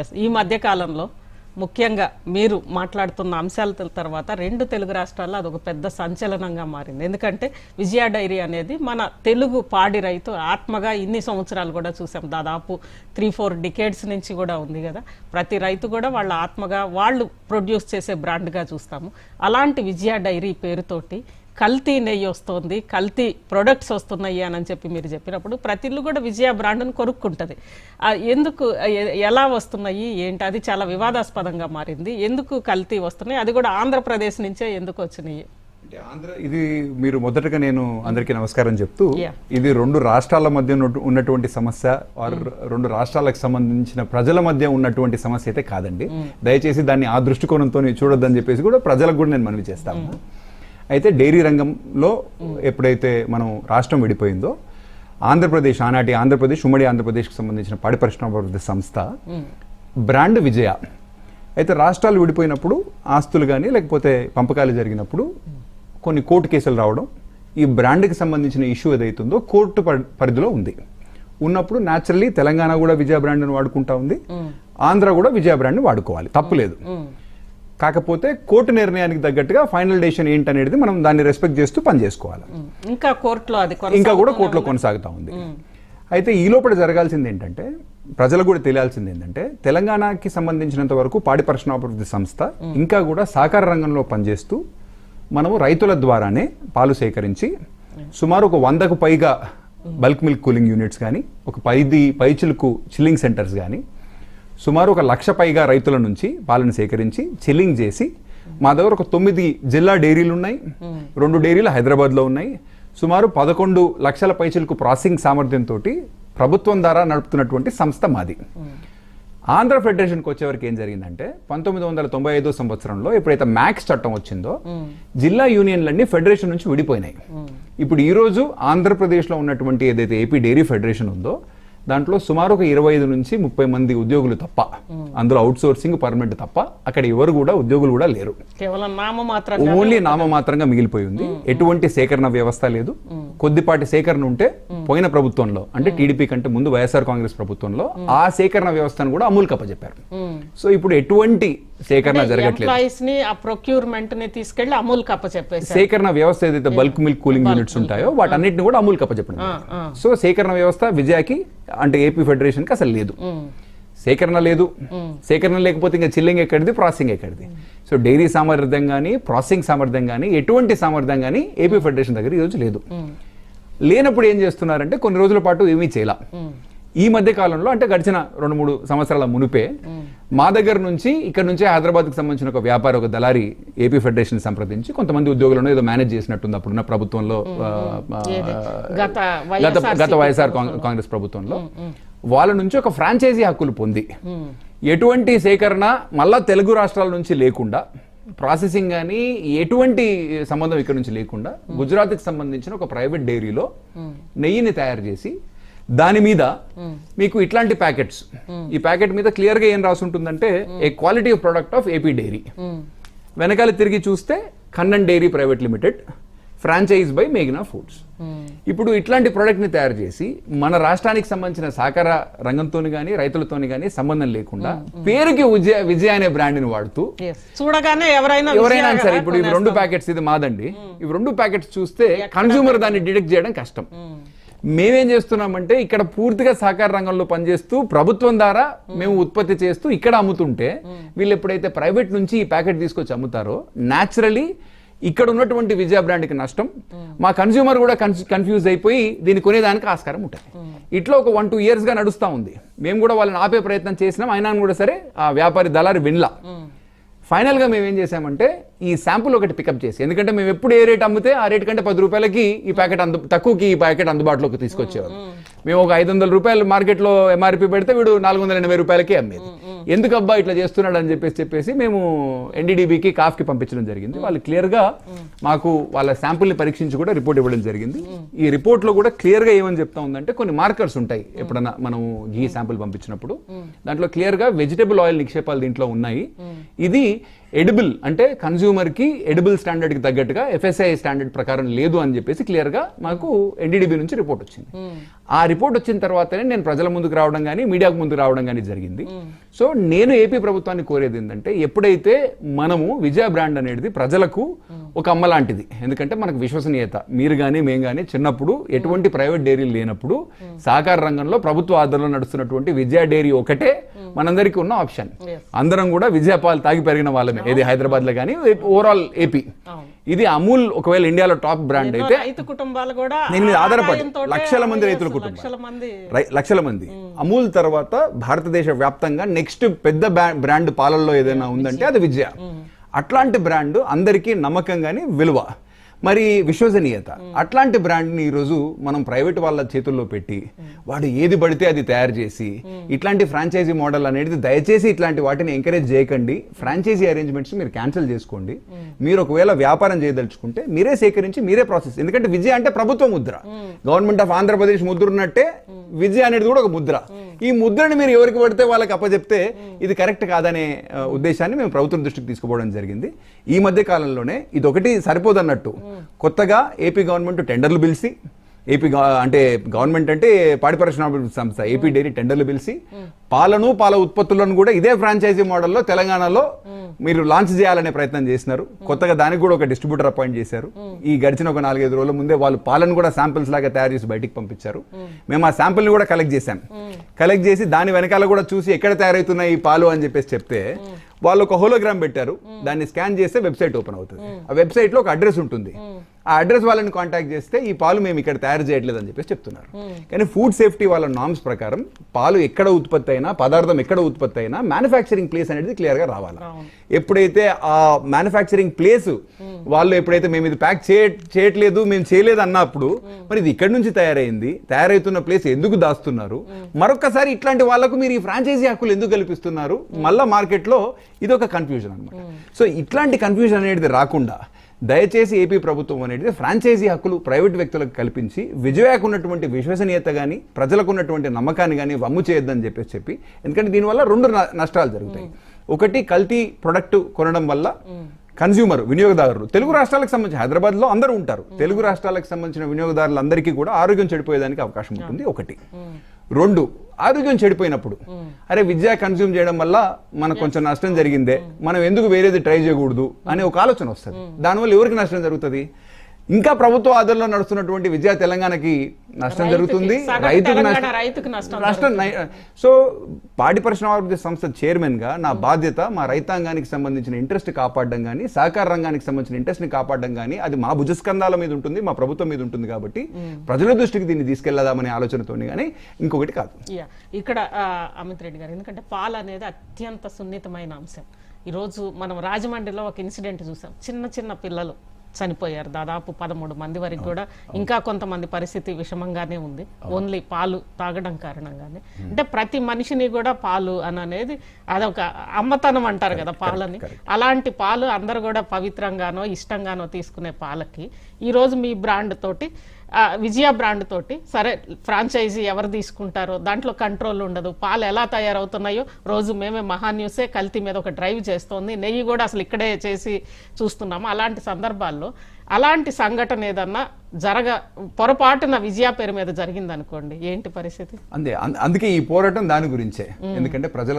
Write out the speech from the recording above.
Yes, ఈ మధ్య కాలంలో ముఖ్యంగా మీరు మాట్లాడుతున్న అంశాల తర్వాత రెండు తెలుగు రాష్ట్రాల్లో అదొక పెద్ద సంచలనంగా మారింది. ఎందుకంటే విజయ డైరీ అనేది మన తెలుగు పాడి రైతు ఆత్మగా ఇన్ని సంవత్సరాలు కూడా చూసాం, దాదాపు 3-4 డికేడ్స్ నుంచి కూడా ఉంది కదా. ప్రతి రైతు కూడా వాళ్ళ ఆత్మగా వాళ్ళు ప్రొడ్యూస్ చేసే బ్రాండ్గా చూస్తాము. అలాంటి విజయ డైరీ పేరుతోటి కల్తీ నెయ్యి వస్తుంది, కల్తీ ప్రొడక్ట్స్ వస్తున్నాయి అని చెప్పి మీరు చెప్పినప్పుడు ప్రతి ఇల్లు కూడా విజయ బ్రాండ్ను కొనుక్కుంటుంది. ఎందుకు, ఎలా వస్తున్నాయి ఏంటి, అది చాలా వివాదాస్పదంగా మారింది. ఎందుకు కల్తీ వస్తున్నాయి, అది కూడా ఆంధ్రప్రదేశ్ నుంచే ఎందుకు వచ్చినాయి? ఇది మీరు మొదటగా నేను అందరికీ నమస్కారం చెప్తూ, ఇది రెండు రాష్ట్రాల మధ్య ఉన్నటువంటి సమస్య, రెండు రాష్ట్రాలకు సంబంధించిన ప్రజల మధ్య ఉన్నటువంటి సమస్య అయితే కాదండి. దయచేసి దాన్ని ఆ దృష్టికోణంతో చూడొద్దని చెప్పేసి కూడా ప్రజలకు కూడా నేను మనవి చేస్తాను. అయితే డైరీ రంగంలో ఎప్పుడైతే మనం రాష్ట్రం విడిపోయిందో, ఆంధ్రప్రదేశ్, ఆనాటి ఆంధ్రప్రదేశ్, ఉమ్మడి ఆంధ్రప్రదేశ్కి సంబంధించిన పాడి పరిశ్రమాభివృద్ధి సంస్థ బ్రాండ్ విజయ. అయితే రాష్ట్రాలు విడిపోయినప్పుడు ఆస్తులు కానీ లేకపోతే పంపకాలు జరిగినప్పుడు కొన్ని కోర్టు కేసులు రావడం, ఈ బ్రాండ్కి సంబంధించిన ఇష్యూ ఏదైతుందో కోర్టు పరిధిలో ఉంది. ఉన్నప్పుడు న్యాచురల్లీ తెలంగాణ కూడా విజయ బ్రాండ్ని వాడుకుంటా ఉంది, ఆంధ్ర కూడా విజయ బ్రాండ్ని వాడుకోవాలి, తప్పులేదు. కాకపోతే కోర్టు నిర్ణయానికి తగ్గట్టుగా ఫైనల్ డెసిషన్ ఏంటనేది మనం దాన్ని రెస్పెక్ట్ చేస్తూ పనిచేసుకోవాలి. ఇంకా కూడా కోర్టులో కొనసాగుతూ ఉంది. అయితే ఈ లోపల జరగాల్సింది ఏంటంటే, ప్రజలకు కూడా తెలియాల్సింది ఏంటంటే, తెలంగాణకి సంబంధించినంత వరకు పాడి పరిశ్రమాభివృద్ధి సంస్థ ఇంకా కూడా సహకార రంగంలో పనిచేస్తూ మనము రైతుల ద్వారానే పాలు సేకరించి సుమారు ఒక 100కు పైగా బల్క్ మిల్క్ కూలింగ్ యూనిట్స్ కానీ, ఒక 10 పైచిలకు చిల్లింగ్ సెంటర్స్ కానీ, సుమారు ఒక 1,00,000 పైగా రైతుల నుంచి పాలను సేకరించి చిల్లింగ్ చేసి, మా దగ్గర ఒక 9 జిల్లా డైరీలు ఉన్నాయి, 2 డైరీలు హైదరాబాద్లో ఉన్నాయి, సుమారు 11 లక్షల పైచిలకు ప్రాసెసింగ్ సామర్థ్యంతో ప్రభుత్వం ద్వారా నడుపుతున్నటువంటి సంస్థ మాది. ఆంధ్ర ఫెడరేషన్కి వచ్చేవరకు ఏం జరిగిందంటే, 1995 సంవత్సరంలో ఎప్పుడైతే మ్యాక్స్ చట్టం వచ్చిందో, జిల్లా యూనియన్లన్నీ ఫెడరేషన్ నుంచి విడిపోయినాయి. ఇప్పుడు ఈరోజు ఆంధ్రప్రదేశ్లో ఉన్నటువంటి ఏదైతే ఏపీ డైరీ ఫెడరేషన్ ఉందో, దాంట్లో సుమారు ఒక 25 నుంచి 30 మంది ఉద్యోగులు తప్ప, అందులో అవుట్ సోర్సింగ్ పర్మనెంట్ తప్ప అక్కడ ఎవరు కూడా ఉద్యోగులు కూడా లేరు. ఓన్లీ నామమాత్రంగా మిగిలిపోయి ఉంది. ఎటువంటి సేకరణ వ్యవస్థ లేదు. కొద్దిపాటి సేకరణ ఉంటే పోయిన ప్రభుత్వంలో, అంటే టీడీపీ కంటే ముందు వైఎస్ఆర్ కాంగ్రెస్ ప్రభుత్వంలో ఆ సేకరణ వ్యవస్థను కూడా అమూల్ కప్పచెప్పారు. సో ఇప్పుడు ఎటువంటి సేకరణ జరగట్లేదు. సేకరణ వ్యవస్థ ఏదైతే బల్క్ మిల్క్ కూలింగ్ యూనిట్స్ ఉంటాయో వాటన్నిటిని కూడా అమూల్ కప్పచెప్పడం. సో సేకరణ వ్యవస్థ విజయకి, అంటే ఏపీ ఫెడరేషన్ కి అసలు లేదు. సేకరణ లేదు. సేకరణ లేకపోతే ఇంకా చిల్లింగ్ ఎక్కడిది, ప్రాసెసింగ్ ఎక్కడిది? సో డైరీ సామర్థ్యం కానీ, ప్రాసెసింగ్ సామర్థ్యం కానీ, ఎటువంటి సామర్థ్యం కానీ ఏపీ ఫెడరేషన్ దగ్గర ఈరోజు లేదు. లేనప్పుడు ఏం చేస్తున్నారంటే, కొన్ని రోజుల పాటు ఏమీ చేయాల. ఈ మధ్య కాలంలో, అంటే గడిచిన 2-3 సంవత్సరాల మునిపే మా దగ్గర నుంచి, ఇక్కడ నుంచి హైదరాబాద్కి సంబంధించిన ఒక వ్యాపారి, ఒక దళారి ఏపీ ఫెడరేషన్ సంప్రదించి కొంతమంది ఉద్యోగులను ఏదో మేనేజ్ చేసినట్టుంది అప్పుడున్న ప్రభుత్వంలో, గత వైఎస్ఆర్ కాంగ్రెస్ ప్రభుత్వంలో. వాళ్ళ నుంచి ఒక ఫ్రాంచైజీ హక్కులు పొంది ఎటువంటి సేకరణ మళ్ళా తెలుగు రాష్ట్రాల నుంచి లేకుండా, ప్రాసెసింగ్ కానీ ఎటువంటి సంబంధం ఇక్కడ నుంచి లేకుండా, గుజరాత్కి సంబంధించిన ఒక ప్రైవేట్ డైరీలో నెయ్యిని తయారు చేసి, దాని మీద మీకు ఇట్లాంటి ప్యాకెట్స్, ఈ ప్యాకెట్ మీద క్లియర్ గా ఏం రాసి ఉంటుందంటే, a quality of product of AP dairy. వెనకాల తిరిగి చూస్తే Kannan dairy private limited, franchise by మేఘనా ఫుడ్స్. ఇప్పుడు ఇట్లాంటి ప్రోడక్ట్ ని తయారు చేసి మన రాష్ట్రానికి సంబంధించిన సహకార రంగంతో కానీ రైతులతో కానీ సంబంధం లేకుండా పేరుకి విజయ అనే బ్రాండ్ ని వాడుతూ చూడగానే ఎవరైనా సరే, ఇప్పుడు ఇవి 2 ప్యాకెట్స్, ఇది మాదండి, ఇవి 2 ప్యాకెట్స్ చూస్తే కన్స్యూమర్ దాన్ని డిటెక్ట్ చేయడం కష్టం. మేమేం చేస్తున్నామంటే, ఇక్కడ పూర్తిగా సహకార రంగంలో పనిచేస్తూ ప్రభుత్వం ద్వారా మేము ఉత్పత్తి చేస్తూ ఇక్కడ అమ్ముతుంటే, వీళ్ళు ఎప్పుడైతే ప్రైవేట్ నుంచి ఈ ప్యాకెట్ తీసుకొచ్చి అమ్ముతారో, న్యాచురలీ ఇక్కడ ఉన్నటువంటి విజయ బ్రాండ్కి నష్టం, మా కన్స్యూమర్ కూడా కన్ఫ్యూజ్ అయిపోయి దీన్ని కొనేదానికి ఆస్కారం ఉంటుంది. ఇట్లా ఒక 1-2 years గా నడుస్తూ ఉంది. మేము కూడా వాళ్ళని ఆపే ప్రయత్నం చేసినాం, అయినా కూడా సరే ఆ వ్యాపారి దళారి వినలా. ఫైనల్గా మేము ఏం చేసామంటే, ఈ శాంపుల్ ఒకటి పికప్ చేసి, ఎందుకంటే మేము ఎప్పుడు ఏ రేట్ అమ్మితే ఆ రేట్ కంటే 10 రూపాయలకి ఈ ప్యాకెట్ తక్కువకి ఈ ప్యాకెట్ అందుబాటులోకి తీసుకొచ్చేవారు. మేము ఒక 500 రూపాయలు మార్కెట్లో ఎంఆర్పి పెడితే వీడు 480 రూపాయలకి అమ్మేది. ఎందుకు అబ్బా ఇట్లా చేస్తున్నాడు అని చెప్పేసి మేము ఎన్డీడీబీకి, కాఫ్కి పంపించడం జరిగింది. వాళ్ళు క్లియర్గా మాకు వాళ్ళ శాంపుల్ని పరీక్షించి కూడా రిపోర్ట్ ఇవ్వడం జరిగింది. ఈ రిపోర్ట్లో కూడా క్లియర్గా ఏమని చెప్తా ఉందంటే, కొన్ని మార్కర్స్ ఉంటాయి ఎప్పుడన్నా మనం ఘీ శాంపుల్ పంపించినప్పుడు, దాంట్లో క్లియర్గా వెజిటబుల్ ఆయిల్ నిక్షేపాలు దీంట్లో ఉన్నాయి. ఇది ఎడిబుల్ అంటే కన్స్యూమర్ కి ఎడిబుల్ స్టాండర్డ్ కి తగ్గట్టుగా FSSAI స్టాండర్డ్ ప్రకారం లేదు అని చెప్పేసి క్లియర్ గా మాకు NDDB నుంచి రిపోర్ట్ వచ్చింది. ఆ రిపోర్ట్ వచ్చిన తర్వాతనే నేను ప్రజల ముందుకు రావడం కానీ మీడియాకు ముందుకు రావడం కానీ జరిగింది. సో నేను ఏపీ ప్రభుత్వాన్ని కోరేది ఏంటంటే, ఎప్పుడైతే మనము విజయ బ్రాండ్ అనేది ప్రజలకు ఒక అమ్మ లాంటిది, ఎందుకంటే మనకు విశ్వసనీయత, మీరు కానీ మేము కానీ చిన్నప్పుడు ఎటువంటి ప్రైవేట్ డైరీలు లేనప్పుడు సహకార రంగంలో ప్రభుత్వ ఆధారంలో నడుస్తున్నటువంటి విజయ డైరీ ఒకటే మనందరికీ ఉన్న ఆప్షన్. అందరం కూడా విజయ పాలు తాగి పెరిగిన వాళ్ళమే, ఏది హైదరాబాద్ లో కానీ ఓవరాల్ ఏపీ. ఇది అమూల్ ఒకవేళ ఇండియాలో టాప్ బ్రాండ్ అయితే రైతు కుటుంబాలు కూడా దీని మీద ఆధారపడి లక్షల మంది రైతుల కుటుంబాలు, లక్షల మంది. అమూల్ తర్వాత భారతదేశ వ్యాప్తంగా నెక్స్ట్ పెద్ద బ్రాండ్ పాలల్లో ఏదైనా ఉందంటే అది విజయ. అట్లాంటి బ్రాండ్ అందరికీ నమ్మకం కానీ విలువ, మరి విశ్వసనీయత. అట్లాంటి బ్రాండ్ని ఈరోజు మనం ప్రైవేట్ వాళ్ళ చేతుల్లో పెట్టి వాడు ఏది పడితే అది తయారు చేసి ఇట్లాంటి ఫ్రాంచైజీ మోడల్ అనేది దయచేసి ఇట్లాంటి వాటిని ఎంకరేజ్ చేయకండి. ఫ్రాంచైజీ అరేంజ్మెంట్స్ మీరు క్యాన్సిల్ చేసుకోండి. మీరు ఒకవేళ వ్యాపారం చేయదలుచుకుంటే మీరే సేకరించి మీరే ప్రాసెస్. ఎందుకంటే విజయ అంటే ప్రభుత్వ ముద్ర, గవర్నమెంట్ ఆఫ్ ఆంధ్రప్రదేశ్ ముద్ర ఉన్నట్టే విజయ అనేది కూడా ఒక ముద్ర. ఈ ముద్రని మీరు ఎవరికి పడితే వాళ్ళకి అప్పచెప్తే ఇది కరెక్ట్ కాదనే ఉద్దేశాన్ని మేము ప్రభుత్వం దృష్టికి తీసుకుపోవడం జరిగింది. ఈ మధ్య కాలంలోనే ఇది ఒకటి సరిపోదన్నట్టు కొత్తగా ఏపీ గవర్నమెంట్ టెండర్లు పిలిచి, అంటే గవర్నమెంట్ అంటే పాడి పరిశ్రమ సంస్థ ఏపీ డైరీ టెండర్లు పిలిచి పాల ఉత్పత్తులను కూడా ఇదే ఫ్రాంచైజీ మోడల్లో తెలంగాణలో మీరు లాంచ్ చేయాలనే ప్రయత్నం చేసినారు. కొత్తగా దానికి కూడా ఒక డిస్ట్రిబ్యూటర్ అపాయింట్ చేశారు. ఈ గడిచిన ఒక 4-5 రోజుల ముందే వాళ్ళు పాలను కూడా శాంపిల్స్ లాగా తయారు చేసి బయటికి పంపించారు. మేము ఆ శాంపిల్ని కూడా కలెక్ట్ చేశాం. కలెక్ట్ చేసి దాని వెనకాల కూడా చూసి ఎక్కడ తయారవుతున్నాయి ఈ పాలు అని చెప్పేసి చెప్తే వాళ్ళు ఒక హోలోగ్రామ్ పెట్టారు. దాన్ని స్కాన్ చేస్తే వెబ్సైట్ ఓపెన్ అవుతుంది. ఆ వెబ్సైట్ లో ఒక అడ్రస్ ఉంటుంది. ఆ అడ్రస్ వాళ్ళని కాంటాక్ట్ చేస్తే ఈ పాలు మేము ఇక్కడ తయారు చేయట్లేదు అని చెప్పేసి చెప్తున్నారు. కానీ ఫుడ్ సేఫ్టీ వాళ్ళ నార్మ్స్ ప్రకారం పాలు ఎక్కడ ఉత్పత్తి అయినా, పదార్థం ఎక్కడ ఉత్పత్తి అయినా మ్యానుఫ్యాక్చరింగ్ ప్లేస్ అనేది క్లియర్ గా రావాలి. ఎప్పుడైతే ఆ మ్యానుఫ్యాక్చరింగ్ ప్లేస్ వాళ్ళు ఎప్పుడైతే మేము ఇది ప్యాక్ చేయట్లేదు, మేము చేయలేదు అన్నప్పుడు మరి ఇది ఇక్కడి నుంచి తయారైంది, తయారైతున్న ప్లేస్ ఎందుకు దాస్తున్నారు, మరొకసారి ఇట్లాంటి వాళ్ళకు మీరు ఈ ఫ్రాంచైజీ హక్కులు ఎందుకు కల్పిస్తున్నారు, మళ్ళా మార్కెట్ లో ఇది ఒక కన్ఫ్యూజన్ అనమాట. సో ఇట్లాంటి కన్ఫ్యూజన్ అనేది రాకుండా దయచేసి ఏపీ ప్రభుత్వం అనేది ఫ్రాంచైజీ హక్కులు ప్రైవేట్ వ్యక్తులకు కల్పించి విజయకు ఉన్నటువంటి విశ్వసనీయత కానీ ప్రజలకు ఉన్నటువంటి నమ్మకాన్ని కానీ వమ్ము చేయొద్దని చెప్పి, ఎందుకంటే దీనివల్ల 2 నష్టాలు జరుగుతాయి. ఒకటి, కల్తీ ప్రొడక్ట్ కొనడం వల్ల కన్స్యూమర్ వినియోగదారులు, తెలుగు రాష్ట్రాలకు సంబంధించి హైదరాబాద్ లో అందరూ ఉంటారు, తెలుగు రాష్ట్రాలకు సంబంధించిన వినియోగదారులందరికీ కూడా ఆరోగ్యం చెడిపోయేదానికి అవకాశం ఉంటుంది. ఒకటి. 2, ఆరోగ్యం చెడిపోయినప్పుడు అరే విద్య కన్స్యూమ్ చేయడం వల్ల మనకు కొంచెం నష్టం జరిగిందే, మనం ఎందుకు వేరేది ట్రై చేయకూడదు అనే ఒక ఆలోచన వస్తుంది. దానివల్ల ఎవరికి నష్టం జరుగుతుంది? ఇంకా ప్రభుత్వ ఆధారంలో నడుస్తున్నటువంటి విజయ తెలంగాణకి నష్టం జరుగుతుంది, రైతుకు నష్టం. సో పాడి పరిశ్రమాభివృద్ధి సంస్థ చైర్మన్ గా నా బాధ్యత మా రైతాంగానికి సంబంధించిన ఇంట్రెస్ట్ కాపాడడం కానీ, సహకార రంగానికి సంబంధించిన ఇంట్రెస్ట్ ని కాపాడడం కానీ అది మా భుజస్కంధాల మీద ఉంటుంది, మా ప్రభుత్వం మీద ఉంటుంది. కాబట్టి ప్రజల దృష్టికి దీన్ని తీసుకెళ్లదామనే ఆలోచనతోని కానీ ఇంకొకటి కాదు. ఇక్కడ అమిత్ రెడ్డి గారు, ఎందుకంటే పాలు అనేది అత్యంత సున్నితమైన అంశం. ఈరోజు మనం రాజమండ్రిలో ఒక ఇన్సిడెంట్ చూసాం. చిన్న పిల్లలు చనిపోయారు, దాదాపు 13 మంది వరకు కూడా. ఇంకా కొంతమంది పరిస్థితి విషమంగానే ఉంది, ఓన్లీ పాలు తాగడం కారణంగానే. అంటే ప్రతి మనిషిని కూడా పాలు అనేది అదొక అమ్మతనం అంటారు కదా పాలని. అలాంటి పాలు అందరు కూడా పవిత్రంగానో ఇష్టంగానో తీసుకునే పాలకి ఈరోజు మీ బ్రాండ్ తోటి, విజయ బ్రాండ్ తోటి, సరే ఫ్రాంచైజీ ఎవరు తీసుకుంటారో దాంట్లో కంట్రోల్ ఉండదు, పాలు ఎలా తయారవుతున్నాయో రోజు మేమే మహాన్యూసే కల్తీ మీద ఒక డ్రైవ్ చేస్తోంది, నెయ్యి కూడా అసలు ఇక్కడే చేసి చూస్తున్నాము. అలాంటి సందర్భాల్లో అలాంటి సంఘటన ఏదన్నా పొరపాటున విజయ పేరు మీద జరిగింది అనుకోండి, ఏంటి పరిస్థితి? అందుకే ఈ పోరాటం దాని గురించే. ఎందుకంటే ప్రజల